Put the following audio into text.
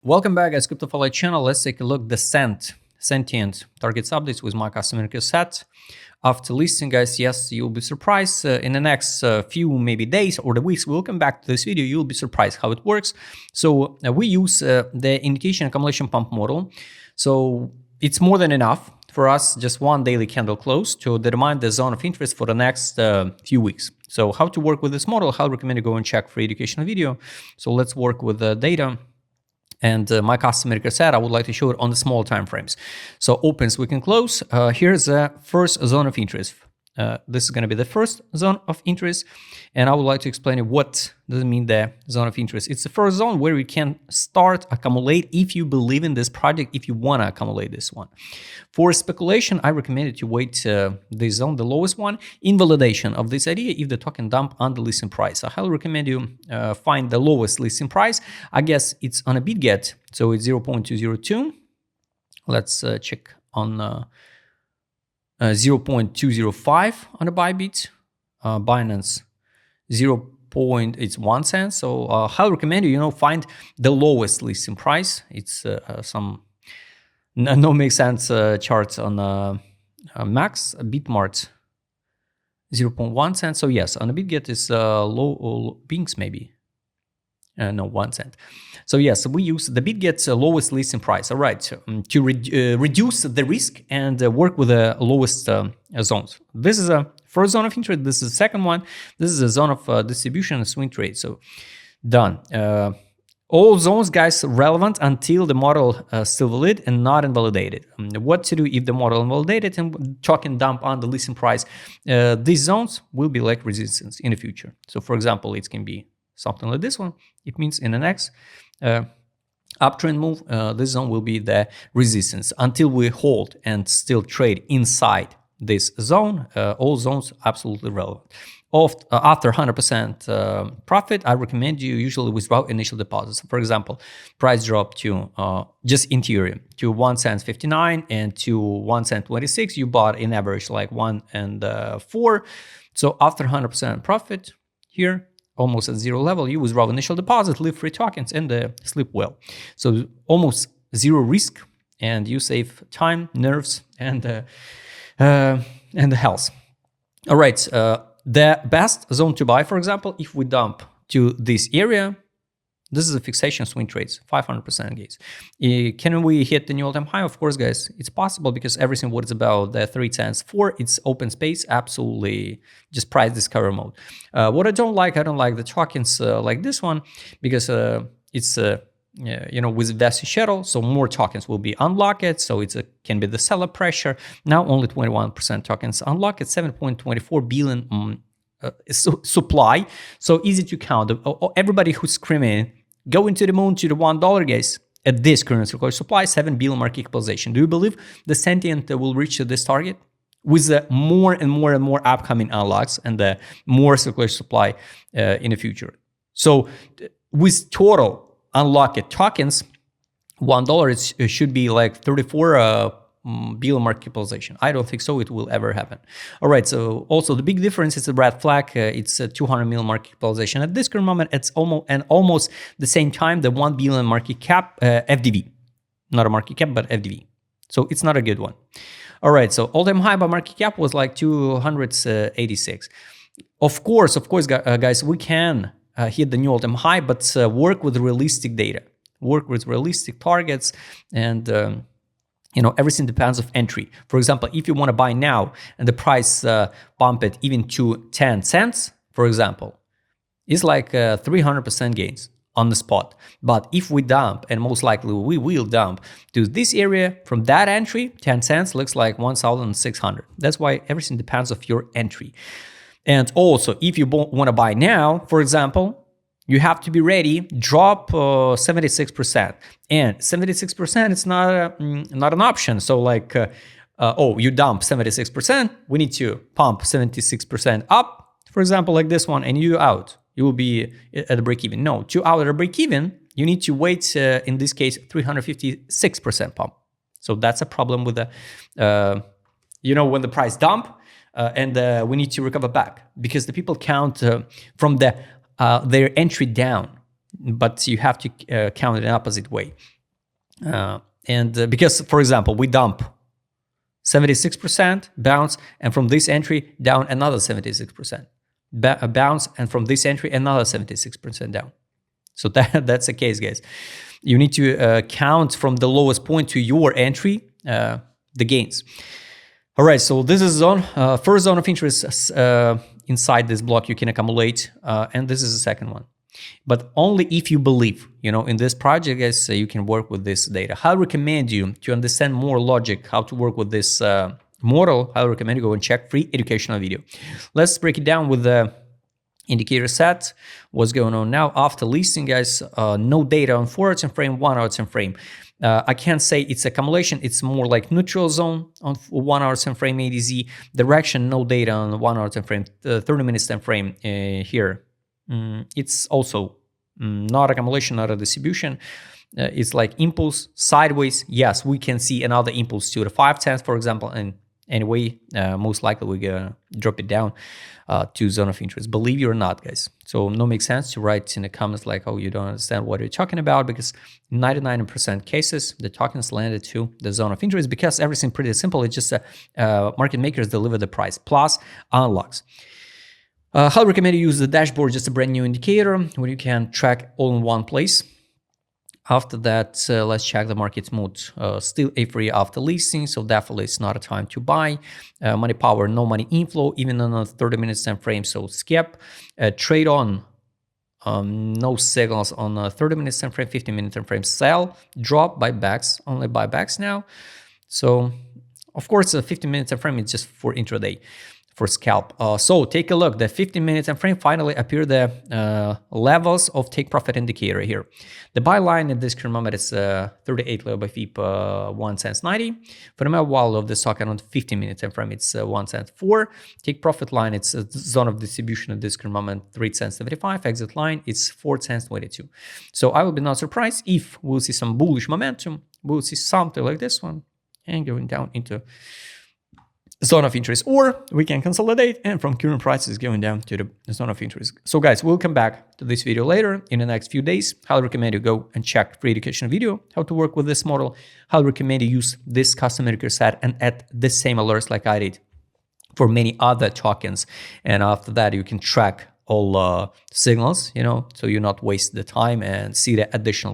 Welcome back, guys. Crypto Follow channel. Let's take a look the Sentient targets updates with my customer set. After listing, guys, yes, you'll be surprised in the next few maybe days or the weeks. We'll come back to this video. You'll be surprised how it works. So we use the indication accumulation pump model. So it's more than enough for us, just one daily candle close to determine the zone of interest for the next few weeks. So how to work with this model, I'll recommend you go and check free educational video. So let's work with the data. And my customer set, I would like to show it on the small time frames. So opens we can close. Here's the first zone of interest. This is going to be the first zone of interest. And I would like to explain you what does it mean the zone of interest. It's the first zone where you can start accumulate if you believe in this project, if you want to accumulate this one. For speculation, I recommend you to wait this zone, the lowest one, in validation of this idea if the token dump on the listing price. I highly recommend you find the lowest listing price. I guess it's on a BitGet, so it's 0.202. Let's check on 0.205 on the Bybit, Binance 0.1 cent. So I'll recommend you, find the lowest listing price. It's some no make sense charts on Max Bitmart 0.1 cent. So yes, on the BitGet is low Binks maybe. No, 1 cent. So yes, we use the BitGet's lowest listing price. All right, to reduce the risk and work with the lowest zones. This is a first zone of interest. This is the second one. This is a zone of distribution and swing trade. So done. All zones, guys, relevant until the model still valid and not invalidated. What to do if the model invalidated and token dump on the listing price? These zones will be like resistance in the future. So for example, it can be something like this one. It means in the next uptrend move, this zone will be the resistance. Until we hold and still trade inside this zone, all zones absolutely relevant. After 100% profit, I recommend you usually withdraw initial deposits. For example, price drop to just interior to 1 cent 59 and to 1 cent 26. You bought in average like 1 and 4. So after 100% profit here, almost at zero level, you withdraw initial deposit, leave free tokens, and sleep well. So almost zero risk, and you save time, nerves, and the health. All right, the best zone to buy, for example, if we dump to this area, this is a fixation swing trades, 500% gains. Can we hit the new all-time high? Of course, guys, it's possible because everything what is about the 3 cents for its open space, absolutely just price discover mode. What I don't like the tokens like this one because it's with vested shadow, so more tokens will be unlocked. So it can be the seller pressure. Now only 21% tokens unlocked, 7.24 billion supply. So easy to count. Everybody who's screaming, go into the moon to the $1, guys. At this current circular supply, 7 billion market capitalization. Do you believe the Sentient will reach this target with more and more and more upcoming unlocks and the more circular supply in the future? So with total unlocked tokens, $1 it should be like 34 billion market capitalization. I don't think so. It will ever happen. All right. So also the big difference is the red flag. It's a 200 million market capitalization at this current moment. It's almost the same time the 1 billion market cap FDV, not a market cap but FDV. So it's not a good one. All right. So all-time high by market cap was like 286. Of course, guys, we can hit the new all-time high, but work with realistic data, work with realistic targets, and everything depends of entry. For example, if you want to buy now and the price pump it even to 10 cents, for example, it's like 300% gains on the spot. But if we dump, and most likely we will dump to this area from that entry, 10 cents looks like 1,600. That's why everything depends of your entry. And also, if you want to buy now, for example, you have to be ready, drop 76%. And 76% is not an option. So like, you dump 76%, we need to pump 76% up, for example, like this one, and you out. You will be at a break even. No, to out at a break even, you need to wait, in this case, 356% pump. So that's a problem with the, when the price dump, and we need to recover back because the people count from their entry down. but you have to count it in opposite way. Because, for example, we dump 76% bounce, and from this entry down another 76%. Bounce, and from this entry another 76% down. So that's the case, guys. You need to count from the lowest point to your entry the gains. All right, so this is zone first zone of interest inside this block you can accumulate, and this is the second one. But only if you believe, in this project, guys, you can work with this data. I recommend you to understand more logic, how to work with this model. I recommend you go and check free educational video. Let's break it down with the indicator set. What's going on now after listing, guys? No data on 4 hour time frame, 1 hour time frame. I can't say it's accumulation. It's more like neutral zone on 1 hour time frame ADZ. Direction, no data on 1 hour time frame. 30 minutes time frame here. It's also not accumulation, not a distribution. It's like impulse sideways. Yes, we can see another impulse to the 5/10, for example, and anyway, most likely we're gonna drop it down to zone of interest. Believe it or not, guys. So no makes sense to write in the comments like, oh, you don't understand what you're talking about, because 99% cases the tokens landed to the zone of interest because everything pretty simple. It's just market makers deliver the price plus unlocks. I recommend you use the dashboard, just a brand new indicator where you can track all in one place. After that, let's check the market mood. Still A3 after listing, so definitely it's not a time to buy. Money power, no money inflow, even on a 30 minutes time frame, so skip. Trade on, no signals on a 30 minutes time frame, 15 minute time frame, sell, drop, buybacks, only buybacks now. So, of course, a 15 minute time frame is just for intraday. For scalp. So take a look, the 15 minute time frame finally appear the levels of take profit indicator here. The buy line at this current moment is 38 level by FIP 1 cent 90. Fundamental wall of the stock on 15 minute time frame, it's 1 cent 4. Take profit line, it's a zone of distribution at this current moment 3 cents 75. Exit line, it's 4 cents 22. So I will be not surprised if we'll see some bullish momentum. We'll see something like this one and going down into zone of interest, or we can consolidate and from current prices going down to the zone of interest. So guys, we'll come back to this video later in the next few days. I'll recommend you go and check free education video, how to work with this model. I'll recommend you use this custom indicator set and add the same alerts like I did for many other tokens. And after that, you can track all signals, so you not waste the time and see the additional